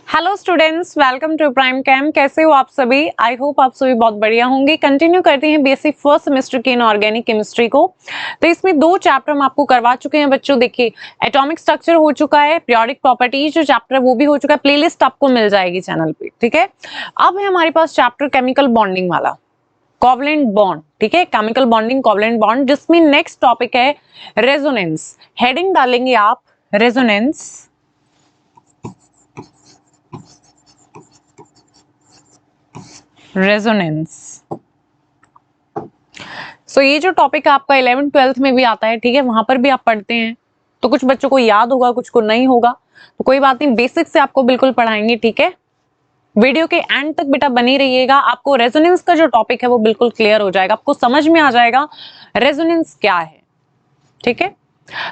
Hello students, welcome to Prime Cam. कैसे हो आप सभी? आई होप आप सभी बहुत बढ़िया होंगे। कंटिन्यू करते हैं बेसिक फर्स्ट सेमेस्टर की इनऑर्गेनिक केमिस्ट्री को। तो इसमें दो चैप्टर हम आपको करवा चुके हैं बच्चों। देखिए, एटॉमिक स्ट्रक्चर हो चुका है, पीरियोडिक प्रॉपर्टीज जो चैप्टर है वो भी हो चुका है। प्लेलिस्ट आपको मिल जाएगी चैनल पे, ठीक है। अब है हमारे पास चैप्टर केमिकल बॉन्डिंग वाला, कोवलेंट बॉन्ड, ठीक है। केमिकल बॉन्डिंग, कोवलेंट बॉन्ड, जिसमें नेक्स्ट टॉपिक है रेजोनेंस। हेडिंग डालेंगे आप रेजोनेंस। रेजोनेंस। सो ये जो टॉपिक आपका 11th 12th में भी आता है, ठीक है, वहां पर भी आप पढ़ते हैं। तो कुछ बच्चों को याद होगा, कुछ को नहीं होगा, तो कोई बात नहीं, बेसिक से आपको बिल्कुल पढ़ाएंगे, ठीक है। वीडियो के एंड तक बेटा बनी रहिएगा। आपको रेजोनेंस का जो टॉपिक है वो बिल्कुल क्लियर हो जाएगा, आपको समझ में आ जाएगा रेजोनेंस क्या है, ठीक है।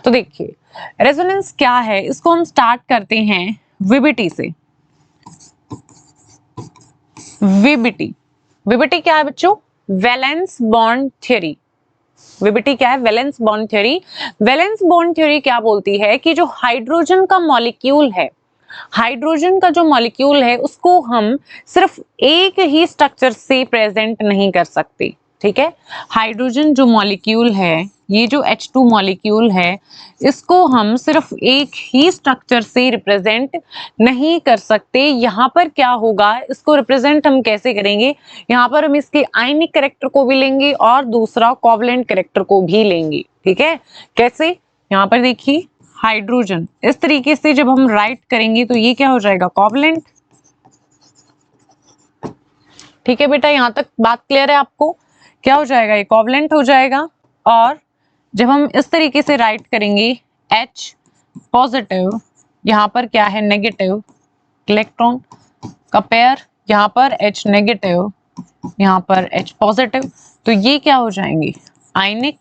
तो देखिए, रेजोनेंस क्या है, इसको हम स्टार्ट करते हैं वीबीटी से। वीबीटी, वीबीटी क्या है बच्चों? Valence bond theory. वीबीटी क्या है? Valence bond theory. Valence bond theory क्या बोलती है कि जो हाइड्रोजन का मॉलिक्यूल है, हाइड्रोजन का जो मॉलिक्यूल है उसको हम सिर्फ एक ही स्ट्रक्चर से प्रेजेंट नहीं कर सकते, ठीक है। हाइड्रोजन जो मॉलिक्यूल है, ये जो H2 मॉलिक्यूल है, इसको हम सिर्फ एक ही स्ट्रक्चर से रिप्रेजेंट नहीं कर सकते। यहाँ पर क्या होगा, इसको रिप्रेजेंट हम कैसे करेंगे? यहाँ पर हम इसके आयनिक कैरेक्टर को भी लेंगे और दूसरा कोवलेंट कैरेक्टर को भी लेंगे, ठीक है। कैसे? यहाँ पर देखिए, हाइड्रोजन इस तरीके से जब हम राइट करेंगे तो ये क्या हो जाएगा? कोवलेंट, ठीक है बेटा। यहां तक बात क्लियर है आपको? क्या हो जाएगा? ये कोवलेंट हो जाएगा। और जब हम इस तरीके से राइट करेंगे H पॉजिटिव, यहाँ पर क्या है? नेगेटिव इलेक्ट्रॉन का पेयर, यहाँ पर H नेगेटिव, यहाँ पर H पॉजिटिव, तो ये क्या हो जाएंगे? आयनिक,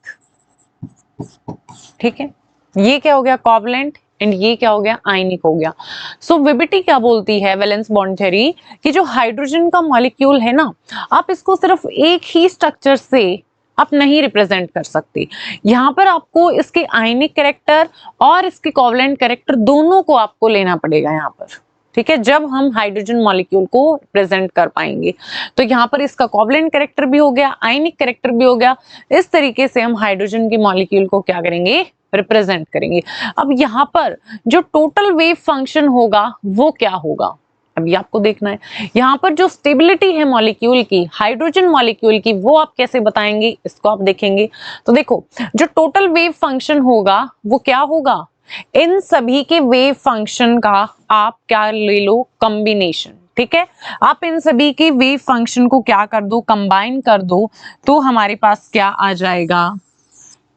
ठीक है। ये क्या हो गया? कोवलेंट, एंड ये क्या हो गया? आयनिक हो गया। सो वीबीटी क्या बोलती है, वैलेंस बॉन्ड थ्योरी, कि जो हाइड्रोजन का मॉलिक्यूल है ना, आप इसको सिर्फ एक ही स्ट्रक्चर से आप नहीं रिप्रेजेंट कर सकते। यहाँ पर आपको इसके आयनिक कैरेक्टर और इसके कोवलेंट कैरेक्टर दोनों को आपको लेना पड़ेगा यहाँ पर, ठीक है, जब हम हाइड्रोजन मॉलिक्यूल को प्रेजेंट कर पाएंगे। तो यहाँ पर इसका कोवलेंट कैरेक्टर भी हो गया, आयनिक कैरेक्टर भी हो गया। इस तरीके से हम हाइड्रोजन की मॉलिक्यूल को क्या करेंगे? रिप्रेजेंट करेंगे। अब यहाँ पर जो टोटल वेव फंक्शन होगा वो क्या होगा, अभी आपको देखना है। यहाँ पर जो स्टेबिलिटी है मॉलिक्यूल की, हाइड्रोजन मॉलिक्यूल की, वो आप कैसे बताएंगे, इसको आप देखेंगे। तो देखो, जो टोटल वेव फंक्शन होगा वो क्या होगा? इन सभी के वेव फंक्शन का आप क्या ले लो? कॉम्बिनेशन, ठीक है। आप इन सभी के वेव फंक्शन को क्या कर दो? कंबाइन कर दो, तो हमारे पास क्या आ जाएगा?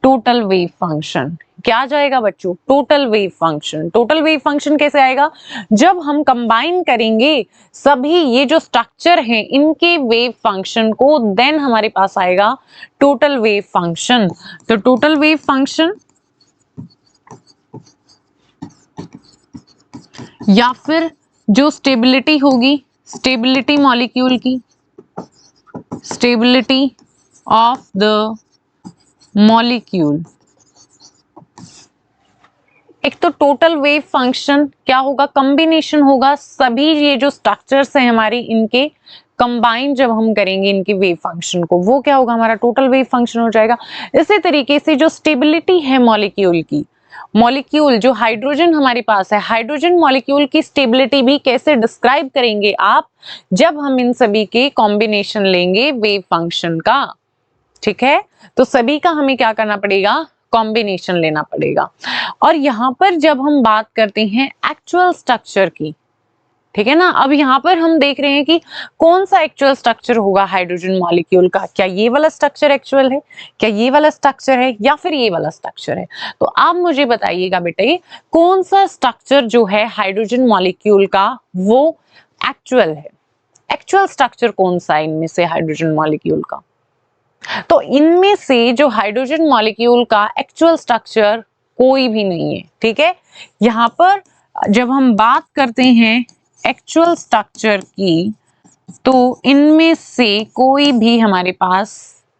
Total wave function. क्या आ जाएगा बच्चों? Total wave function. Total wave function कैसे आएगा? जब हम कंबाइन करेंगे सभी ये जो स्ट्रक्चर हैं इनके वेव फंक्शन को, देन हमारे पास आएगा टोटल वेव फंक्शन। तो टोटल वेव फंक्शन या फिर जो स्टेबिलिटी होगी, स्टेबिलिटी मॉलिक्यूल की, स्टेबिलिटी ऑफ द मॉलिक्यूल। एक तो टोटल वेव फंक्शन क्या होगा? कॉम्बिनेशन होगा, सभी ये जो स्ट्रक्चर्स हैं हमारी इनके कंबाइन जब हम करेंगे इनके वेव फंक्शन को, वो क्या होगा? हमारा टोटल वेव फंक्शन हो जाएगा। इसी तरीके से जो स्टेबिलिटी है मॉलिक्यूल की, मॉलिक्यूल जो हाइड्रोजन हमारे पास है, हाइड्रोजन मॉलिक्यूल की स्टेबिलिटी भी कैसे डिस्क्राइब करेंगे आप? जब हम इन सभी के कॉम्बिनेशन लेंगे वेव फंक्शन का, ठीक है। तो सभी का हमें क्या करना पड़ेगा? कॉम्बिनेशन लेना पड़ेगा। और यहाँ पर जब हम बात करते हैं एक्चुअल स्ट्रक्चर की, ठीक है ना, अब यहाँ पर हम देख रहे हैं कि कौन सा एक्चुअल स्ट्रक्चर होगा हाइड्रोजन मॉलिक्यूल का। क्या ये वाला स्ट्रक्चर एक्चुअल है, क्या ये वाला स्ट्रक्चर है, या फिर ये वाला स्ट्रक्चर है? तो आप मुझे बताइएगा बेटे, कौन सा स्ट्रक्चर जो है हाइड्रोजन मॉलिक्यूल का वो एक्चुअल है? एक्चुअल स्ट्रक्चर कौन सा है इनमें से हाइड्रोजन मॉलिक्यूल का? तो इनमें से जो हाइड्रोजन मॉलिक्यूल का एक्चुअल स्ट्रक्चर कोई भी नहीं है, ठीक है। यहां पर जब हम बात करते हैं एक्चुअल स्ट्रक्चर की, तो इनमें से कोई भी हमारे पास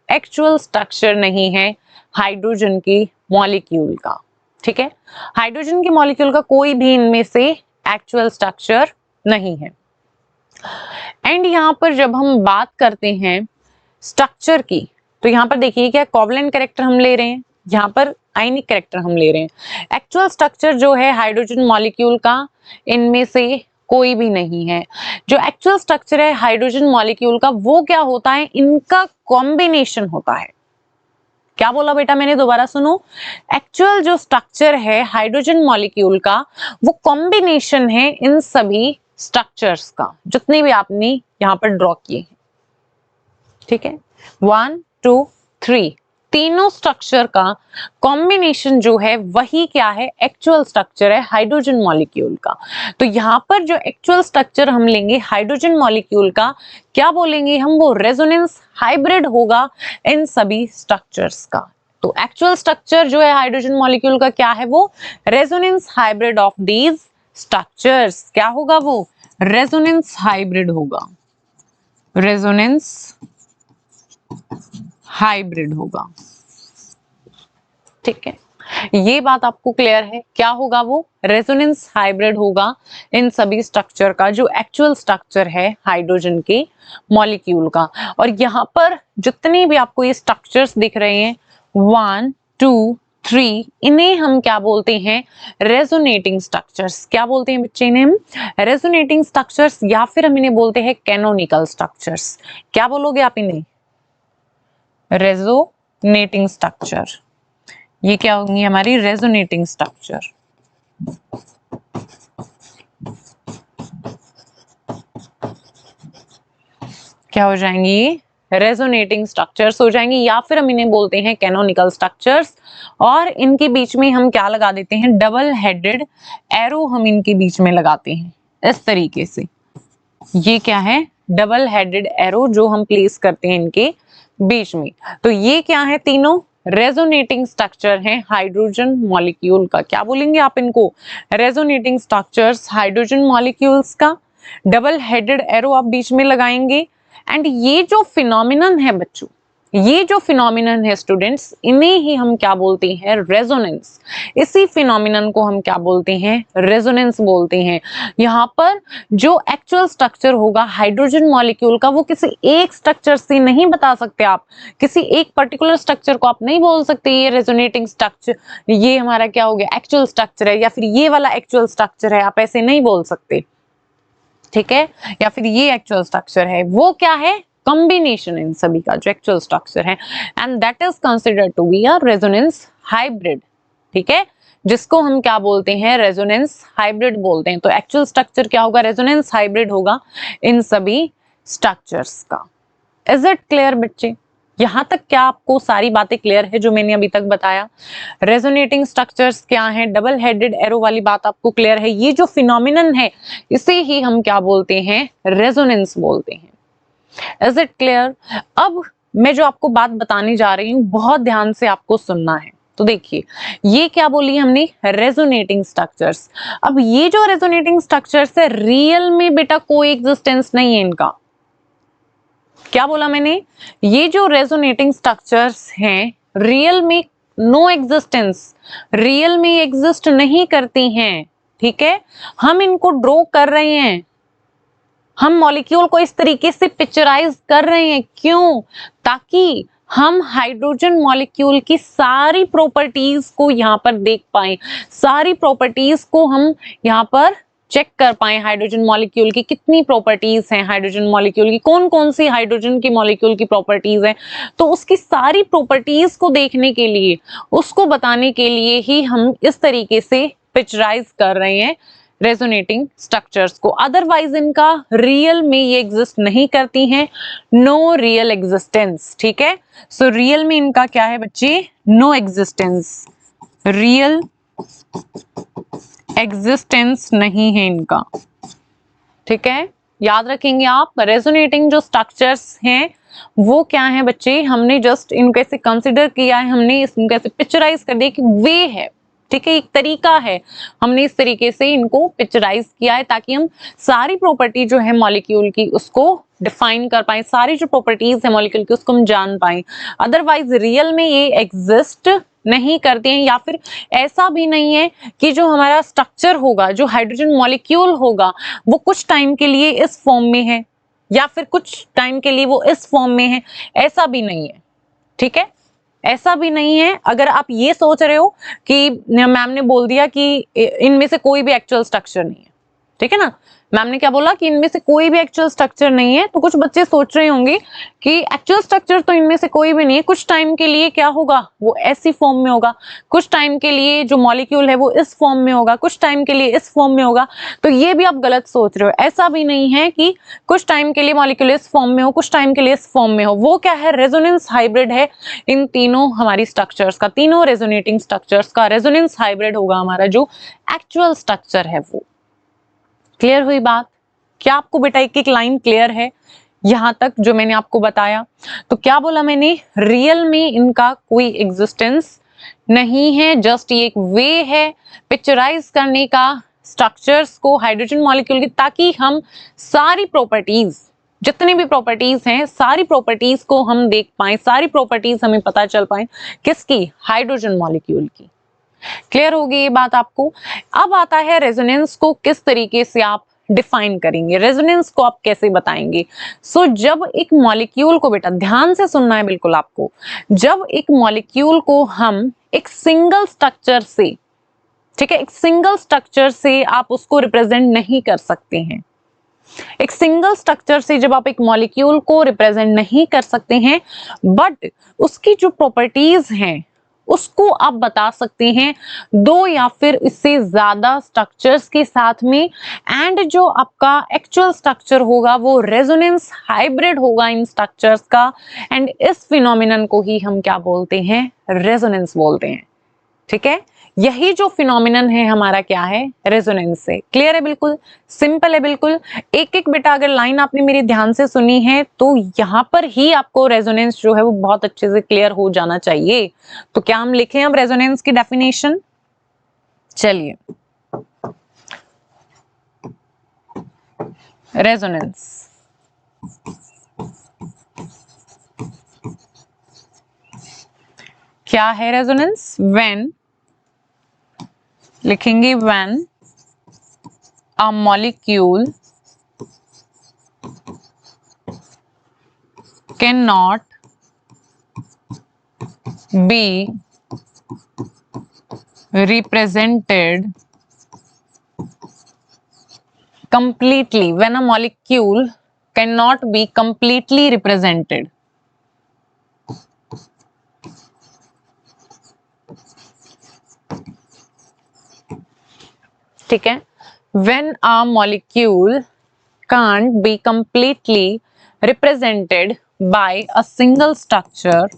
एक्चुअल स्ट्रक्चर नहीं है हाइड्रोजन की मॉलिक्यूल का, ठीक है। हाइड्रोजन की मॉलिक्यूल का कोई भी इनमें से एक्चुअल स्ट्रक्चर नहीं है। एंड यहाँ पर जब हम बात करते हैं स्ट्रक्चर की, तो यहाँ पर देखिए क्या कोवलेंट कैरेक्टर हम ले रहे हैं, यहाँ पर आयनिक कैरेक्टर हम ले रहे हैं। एक्चुअल स्ट्रक्चर जो है हाइड्रोजन मॉलिक्यूल का इनमें से कोई भी नहीं है। जो एक्चुअल स्ट्रक्चर है हाइड्रोजन मॉलिक्यूल का वो क्या होता है, इनका कॉम्बिनेशन होता है। क्या बोला बेटा मैंने, दोबारा सुनो। एक्चुअल जो स्ट्रक्चर है हाइड्रोजन मॉलिक्यूल का वो कॉम्बिनेशन है इन सभी स्ट्रक्चर्स का, जितने भी आपने यहाँ पर ड्रॉ किए हैं। ठीक है, 1 2 3 तीनों स्ट्रक्चर का कॉम्बिनेशन जो है वही क्या है, एक्चुअल स्ट्रक्चर है हाइड्रोजन मॉलिक्यूल का। तो यहाँ पर जो एक्चुअल स्ट्रक्चर हम लेंगे हाइड्रोजन मॉलिक्यूल का, क्या बोलेंगे हम, वो रेजोनेंस हाइब्रिड होगा इन सभी स्ट्रक्चर्स का। तो एक्चुअल स्ट्रक्चर जो है हाइड्रोजन मॉलिक्यूल का क्या है, वो resonance hybrid of these structures. क्या होगा वो, रेजोनेंस हाइब्रिड होगा, रेजोनेंस हाइब्रिड होगा। ठीक है, ये बात आपको क्लियर है। क्या होगा वो, रेजोनेंस हाइब्रिड होगा इन सभी स्ट्रक्चर का, जो एक्चुअल स्ट्रक्चर है हाइड्रोजन के मॉलिक्यूल का। और यहाँ पर जितने भी आपको ये स्ट्रक्चर्स दिख रहे हैं 1 2 3, इन्हें हम क्या बोलते हैं, रेजोनेटिंग स्ट्रक्चर्स। क्या बोलते हैं बच्चे इन्हें हम, रेजोनेटिंग स्ट्रक्चर्स, या फिर हम इन्हें बोलते हैं कैनोनिकल स्ट्रक्चर्स। क्या बोलोगे आप इन्हें, रेजोनेटिंग स्ट्रक्चर। ये क्या होंगी हमारी रेजोनेटिंग स्ट्रक्चर। क्या हो जाएंगी, रेजोनेटिंग स्ट्रक्चर्स हो जाएंगी, या फिर हम इन्हें बोलते हैं कैनोनिकल स्ट्रक्चर्स। और इनके बीच में हम क्या लगा देते हैं, डबल हेडेड एरो हम इनके बीच में लगाते हैं इस तरीके से। ये क्या है, डबल हेडेड एरो जो हम प्लेस करते हैं इनके बीच में। तो ये क्या है, तीनों रेजोनेटिंग स्ट्रक्चर हैं हाइड्रोजन मॉलिक्यूल का। क्या बोलेंगे आप इनको, रेजोनेटिंग स्ट्रक्चर्स हाइड्रोजन मॉलिक्यूल्स का। डबल हेडेड एरो आप बीच में लगाएंगे। एंड ये जो फिनोमिनन है बच्चों, ये जो फिनोमिनन है स्टूडेंट्स, इन्हें ही हम क्या बोलते हैं, रेजोनेंस। इसी फिनोमिनन को हम क्या बोलते हैं, रेजोनेंस बोलते हैं। यहाँ पर जो एक्चुअल स्ट्रक्चर होगा हाइड्रोजन मॉलिक्यूल का, वो किसी एक स्ट्रक्चर से नहीं बता सकते आप, किसी एक पर्टिकुलर स्ट्रक्चर को आप नहीं बोल सकते ये रेजोनेटिंग स्ट्रक्चर, ये हमारा क्या हो गया, एक्चुअल स्ट्रक्चर है, या फिर ये वाला एक्चुअल स्ट्रक्चर है, आप ऐसे नहीं बोल सकते। ठीक है, या फिर ये एक्चुअल स्ट्रक्चर है, वो क्या है, कॉम्बिनेशन इन सभी का जो एक्चुअल स्ट्रक्चर है, and that is considered to be a resonance hybrid. ठीक है, जिसको हम क्या बोलते हैं, रेजोनेंस हाइब्रिड बोलते हैं। तो एक्चुअल स्ट्रक्चर क्या होगा, रेजोनेंस हाइब्रिड होगा इन सभी स्ट्रक्चर्स का। इज इट क्लियर बच्चे, यहां तक क्या आपको सारी बातें क्लियर है जो मैंने अभी तक बताया। रेजोनेटिंग स्ट्रक्चर्स क्या है, डबल हेडेड एरो वाली बात आपको क्लियर है। ये जो फिनोमिनन है इसे ही हम क्या बोलते हैं, रेजोनेंस बोलते हैं। Is it clear. अब मैं जो आपको बात बताने जा रही हूँ बहुत ध्यान से आपको सुनना है। तो देखिए ये क्या बोली हमने, रेजोनेटिंग स्ट्रक्चर्स। अब ये जो रेजोनेटिंग स्ट्रक्चर्स है रियल में बेटा कोई एग्जिस्टेंस नहीं है इनका। क्या बोला मैंने, ये जो रेजोनेटिंग स्ट्रक्चर्स हैं रियल में नो एग्जिस्टेंस, रियल में एग्जिस्ट नहीं करती हैं। ठीक है, हम इनको ड्रॉ कर रहे हैं, हम मॉलिक्यूल को इस तरीके से पिक्चराइज कर रहे हैं। क्यों, ताकि हम हाइड्रोजन मॉलिक्यूल की सारी प्रॉपर्टीज को यहाँ पर देख पाएं, सारी प्रॉपर्टीज को हम यहाँ पर चेक कर पाए। हाइड्रोजन मॉलिक्यूल की कितनी प्रॉपर्टीज हैं, हाइड्रोजन मॉलिक्यूल की कौन कौन सी हाइड्रोजन की मॉलिक्यूल की प्रॉपर्टीज हैं, तो उसकी सारी प्रॉपर्टीज को देखने के लिए, उसको बताने के लिए ही हम इस तरीके से पिक्चराइज कर रहे हैं रेजोनेटिंग स्ट्रक्चर्स को। अदरवाइज इनका रियल में ये एग्जिस्ट नहीं करती हैं, नो रियल एग्जिस्टेंस। ठीक है, सो रियल में इनका क्या है बच्चे, नो एग्जिस्टेंस, रियल एग्जिस्टेंस नहीं है इनका। ठीक है, याद रखेंगे आप। रेजोनेटिंग जो स्ट्रक्चर्स हैं वो क्या है बच्चे, हमने जस्ट इनको ऐसे कंसिडर किया है, हमने इनको ऐसे पिक्चराइज कर दिया कि वे है। ठीक है, एक तरीका है, हमने इस तरीके से इनको पिक्चराइज किया है ताकि हम सारी प्रॉपर्टी जो है मॉलिक्यूल की उसको डिफाइन कर पाए, सारी जो प्रॉपर्टीज है मॉलिक्यूल की उसको हम जान पाए। अदरवाइज रियल में ये एग्जिस्ट नहीं करते हैं, या फिर ऐसा भी नहीं है कि जो हमारा स्ट्रक्चर होगा, जो हाइड्रोजन मॉलिक्यूल होगा, वो कुछ टाइम के लिए इस फॉर्म में है या फिर कुछ टाइम के लिए वो इस फॉर्म में है, ऐसा भी नहीं है। ठीक है, ऐसा भी नहीं है। अगर आप ये सोच रहे हो कि मैम ने बोल दिया कि इनमें से कोई भी एक्चुअल स्ट्रक्चर नहीं है, ठीक है ना, मैम ने क्या बोला कि इनमें से कोई भी एक्चुअल स्ट्रक्चर नहीं है, तो कुछ बच्चे सोच रहे होंगे कि एक्चुअल स्ट्रक्चर तो इनमें से कोई भी नहीं है, कुछ टाइम के लिए क्या होगा, वो ऐसी फॉर्म में होगा, कुछ टाइम के लिए जो मॉलिक्यूल है वो इस फॉर्म में होगा, कुछ टाइम के लिए इस फॉर्म में होगा। तो ये भी आप गलत सोच रहे हो। ऐसा भी नहीं है कि कुछ टाइम के लिए मॉलिक्यूल इस फॉर्म में हो, कुछ टाइम के लिए इस फॉर्म में हो। वो क्या है, रेजोनेंस हाइब्रिड है इन तीनों हमारी स्ट्रक्चर्स का, तीनों रेजोनेटिंग स्ट्रक्चर्स का रेजोनेंस हाइब्रिड होगा हमारा जो एक्चुअल स्ट्रक्चर है वो। क्लियर हुई बात? क्या आपको बेटा एक एक लाइन क्लियर है यहां तक जो मैंने आपको बताया? तो क्या बोला मैंने, रियल में इनका कोई एग्जिस्टेंस नहीं है, जस्ट ये एक वे है पिक्चराइज करने का स्ट्रक्चर्स को हाइड्रोजन मॉलिक्यूल की, ताकि हम सारी प्रॉपर्टीज, जितनी भी प्रॉपर्टीज हैं, सारी प्रॉपर्टीज को हम देख पाए, सारी प्रॉपर्टीज हमें पता चल पाए, किसकी, हाइड्रोजन मॉलिक्यूल की। क्लियर होगी ये बात आपको? अब आता है रेजोनेंस को किस तरीके से आप डिफाइन करेंगे, रेजोनेंस को आप कैसे बताएंगे। सो जब एक मॉलिक्यूल को, बेटा ध्यान से सुनना है बिल्कुल आपको, जब एक मॉलिक्यूल को हम एक सिंगल स्ट्रक्चर से, ठीक है, एक सिंगल स्ट्रक्चर से आप उसको रिप्रेजेंट नहीं कर सकते हैं, एक सिंगल स्ट्रक्चर से जब आप एक मॉलिक्यूल को रिप्रेजेंट नहीं कर सकते हैं, बट उसकी जो प्रॉपर्टीज हैं उसको आप बता सकते हैं दो या फिर इससे ज्यादा स्ट्रक्चर्स के साथ में, एंड जो आपका एक्चुअल स्ट्रक्चर होगा वो रेजोनेंस हाइब्रिड होगा इन स्ट्रक्चर्स का, एंड इस फिनोमिनन को ही हम क्या बोलते हैं, रेजोनेंस बोलते हैं। ठीक है, यही जो फिनोमिनन है हमारा क्या है, रेजोनेंस है। क्लियर है, बिल्कुल सिंपल है, बिल्कुल। एक एक बेटा अगर लाइन आपने मेरी ध्यान से सुनी है तो यहां पर ही आपको रेजोनेंस जो है वो बहुत अच्छे से क्लियर हो जाना चाहिए। तो क्या हम लिखें अब रेजोनेंस की डेफिनेशन? चलिए, रेजोनेंस क्या है, रेजोनेंस व्हेन, लिखेंगे when a molecule cannot be represented completely, when a molecule cannot be completely represented, ठीक है, when a molecule can't be completely represented by a single structure,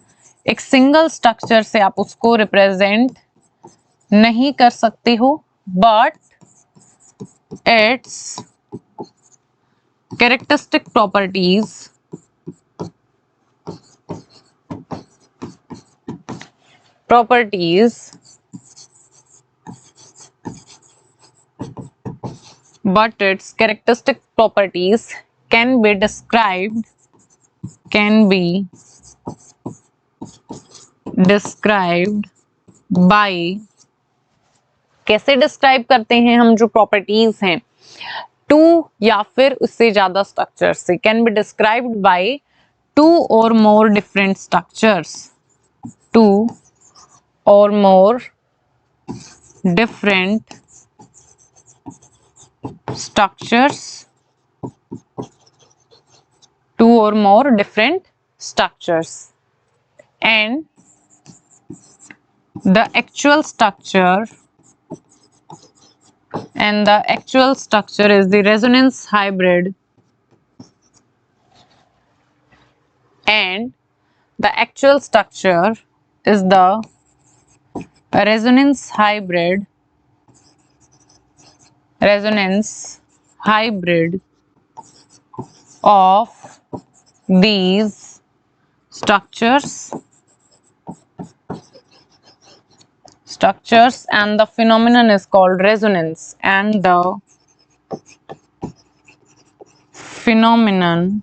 एक सिंगल स्ट्रक्चर से आप उसको रिप्रेजेंट नहीं कर सकते हो, but its characteristic properties but its characteristic properties can be described by, कैसे डिस्क्राइब करते हैं हम जो प्रॉपर्टीज हैं, टू या फिर उससे ज्यादा स्ट्रक्चर से, can be described by two और मोर डिफरेंट स्ट्रक्चर्स, टू और more different structures, two or more different structures, and the actual structure is the resonance hybrid, and the actual structure is the resonance hybrid of these structures, and the phenomenon is called resonance, and the phenomenon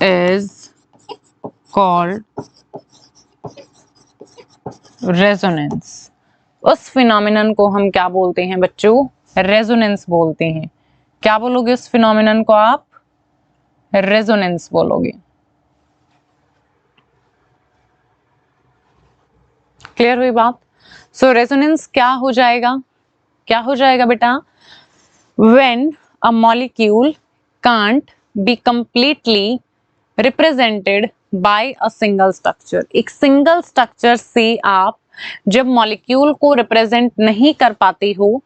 is called resonance, उस phenomenon को हम क्या बोलते हैं बच्चों? Resonance बोलते हैं। क्या बोलोगे उस फिनोमिनन को आप? रेजोनेंस बोलोगे। क्लियर हुई बात? सो रेजोनेंस क्या हो जाएगा? क्या हो जाएगा बेटा? When a molecule can't be completely represented by a single structure. एक सिंगल स्ट्रक्चर से आप जब मॉलिक्यूल को रिप्रेजेंट नहीं कर पाते हो,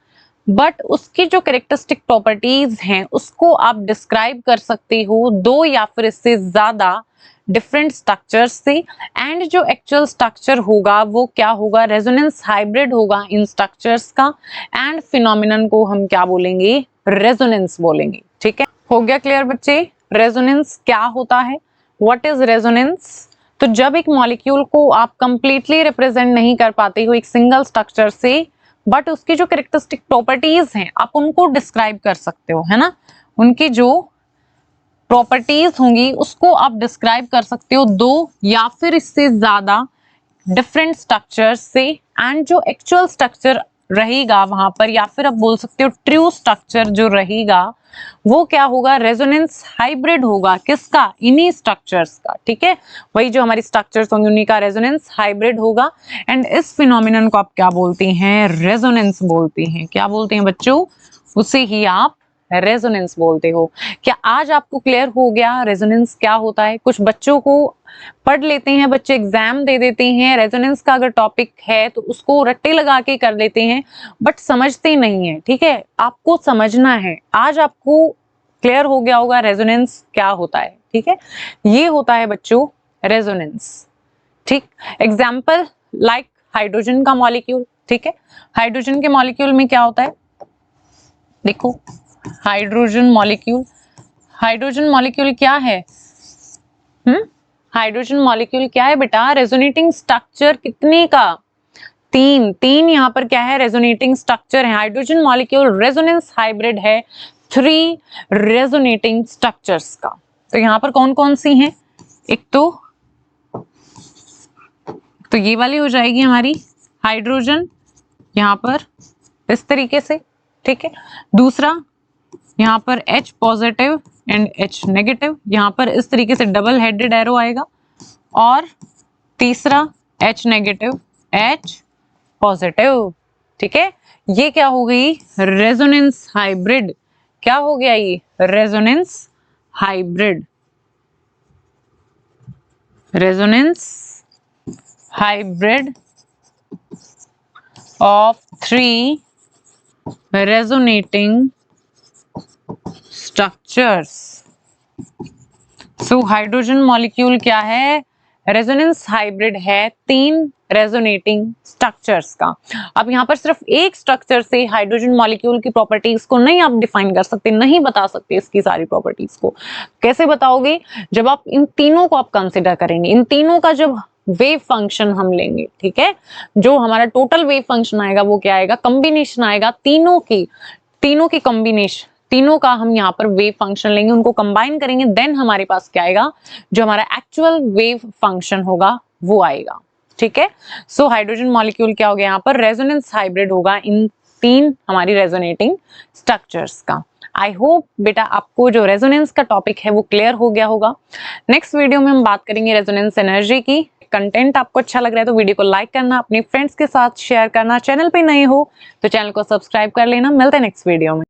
बट उसकी जो कैरेक्टरिस्टिक प्रॉपर्टीज हैं उसको आप डिस्क्राइब कर सकते हो दो या फिर इससे ज्यादा डिफरेंट स्ट्रक्चर्स से, एंड जो एक्चुअल स्ट्रक्चर होगा वो क्या होगा? रेजोनेंस हाइब्रिड होगा इन स्ट्रक्चर्स का, एंड फिनोमिनन को हम क्या बोलेंगे? रेजोनेंस बोलेंगे। ठीक है, हो गया क्लियर बच्चे? रेजोनेंस क्या होता है? What is resonance? तो जब एक मॉलिक्यूल को आप कंप्लीटली रिप्रेजेंट नहीं कर पाते हो एक सिंगल स्ट्रक्चर से, बट उसकी जो कैरेक्टरिस्टिक प्रॉपर्टीज हैं आप उनको डिस्क्राइब कर सकते हो, है ना? उनकी जो प्रॉपर्टीज होंगी उसको आप डिस्क्राइब कर सकते हो दो या फिर इससे ज्यादा डिफरेंट स्ट्रक्चर से, एंड जो एक्चुअल स्ट्रक्चर रहेगा वहां पर, या फिर आप बोल सकते हो ट्रू स्ट्रक्चर जो रहेगा वो क्या होगा? रेजोनेंस हाइब्रिड होगा। किसका? इन्हीं स्ट्रक्चर्स का। ठीक है, वही जो हमारी स्ट्रक्चर्स होंगे उन्हीं का रेजोनेंस हाइब्रिड होगा, एंड इस फिनोमिनन को आप क्या बोलते हैं? रेजोनेंस बोलते हैं। क्या बोलते हैं बच्चों? उसे ही आप रेजोनेंस बोलते हो। क्या आज आपको क्लियर हो गया रेजोनेंस क्या होता है? कुछ बच्चों को पढ़ लेते हैं, बच्चे एग्जाम दे देते हैं, रेजोनेंस का अगर टॉपिक है तो उसको रट्टे लगा के कर लेते हैं, बट समझते नहीं है। ठीक है, आपको समझना है। आज आपको क्लियर हो गया होगा रेजोनेंस क्या होता है। ठीक है, ये होता है बच्चों रेजोनेंस। ठीक, एग्जाम्पल लाइक हाइड्रोजन का मॉलिक्यूल। ठीक है, हाइड्रोजन के मॉलिक्यूल में क्या होता है? देखो, हाइड्रोजन मॉलिक्यूल, हाइड्रोजन मॉलिक्यूल क्या है? हाइड्रोजन मॉलिक्यूल क्या है बेटा? रेजोनेटिंग स्ट्रक्चर कितने का? तीन यहाँ पर क्या है? रेजोनेटिंग स्ट्रक्चर है। हाइड्रोजन मॉलिक्यूल रेजोनेंस हाइब्रिड है 3 रेजोनेटिंग स्ट्रक्चर्स का। तो यहाँ पर कौन कौन सी हैं? एक तो ये वाली हो जाएगी हमारी हाइड्रोजन, यहाँ पर इस तरीके से। ठीक है, दूसरा यहाँ पर H positive and H negative, यहाँ पर इस तरीके से डबल हेडेड एरो आएगा, और तीसरा H नेगेटिव H पॉजिटिव। ठीक है, ये क्या हो गई? Resonance hybrid. क्या हो गया ये? Resonance hybrid. Resonance hybrid of 3 resonating structures. So hydrogen molecule क्या है? रेजोनेंस हाइब्रिड है 3 रेजोनेटिंग स्ट्रक्चर्स का। अब यहाँ पर सिर्फ एक स्ट्रक्चर से हाइड्रोजन मॉलिक्यूल की प्रॉपर्टीज को नहीं आप डिफाइन कर सकते, नहीं बता सकते इसकी सारी प्रॉपर्टीज को। कैसे बताओगे? जब आप इन तीनों को आप कंसिडर करेंगे, इन तीनों का जब वेव फंक्शन हम लेंगे। ठीक है, जो हमारा टोटल वेव फंक्शन आएगा वो क्या आएगा? कॉम्बिनेशन आएगा तीनों की कॉम्बिनेशन, तीनों का हम यहाँ पर वेव फंक्शन लेंगे, उनको कंबाइन करेंगे, देन हमारे पास क्या आएगा? जो हमारा एक्चुअल वेव फंक्शन होगा वो आएगा। ठीक है, सो हाइड्रोजन मॉलिक्यूल क्या हो गया? यहाँ पर रेजोनेंस हाइब्रिड होगा इन 3 हमारी रेजोनेटिंग स्ट्रक्चर्स का। आई होप बेटा आपको जो रेजोनेंस का टॉपिक है वो क्लियर हो गया होगा। नेक्स्ट वीडियो में हम बात करेंगे रेजोनेंस एनर्जी की। कंटेंट आपको अच्छा लग रहा है तो वीडियो को लाइक करना, अपने फ्रेंड्स के साथ शेयर करना, चैनल पे नए हो तो चैनल को सब्सक्राइब कर लेना। मिलते हैं नेक्स्ट वीडियो में।